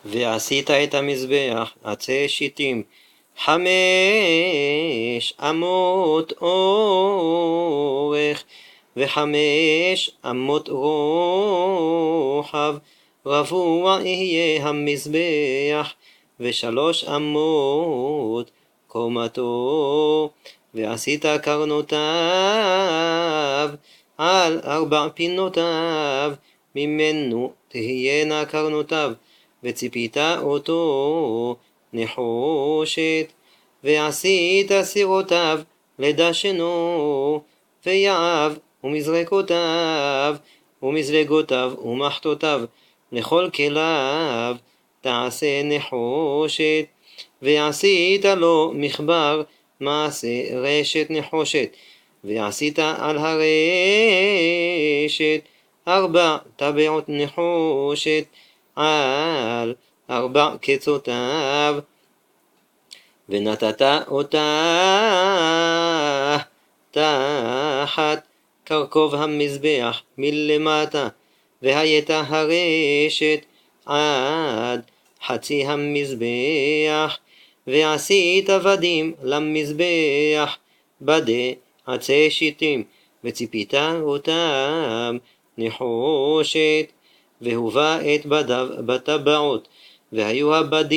ועשית את המזבח עצי שיטים 5 אמות אורך ו5 אמות רוחב, רבוע יהיה המזבח ו3 אמות קומתו. ועשית קרנותיו על 4 פינותיו, ממנו תהיינה קרנותיו, וציפית אותו נחושת. ועשית סירותיו לדשנו, ויעב ומזרקותיו ומזלגותיו ומחתותיו, לכל כליו תעשה נחושת. ועשית לו מחבר מעשה רשת נחושת, ועשית על הרשת 4 טבעות נחושת על 4 קצותיו, ונתת אותה תחת קרקוב המזבח מלמטה, והייתה הרשת עד חצי המזבח. ועשית עבדים למזבח בדי עצי שיטים, וציפית אותם נחושת. והובא את בדיו בטבעות, והיו הבדים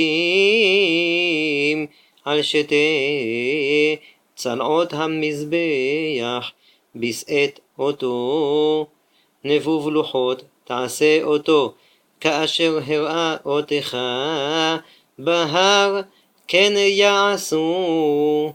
על שתי צלעות המזבח, בשאת אותו. נבוב לוחות תעשה אותו, כאשר הראה אותך בהר כן יעשו.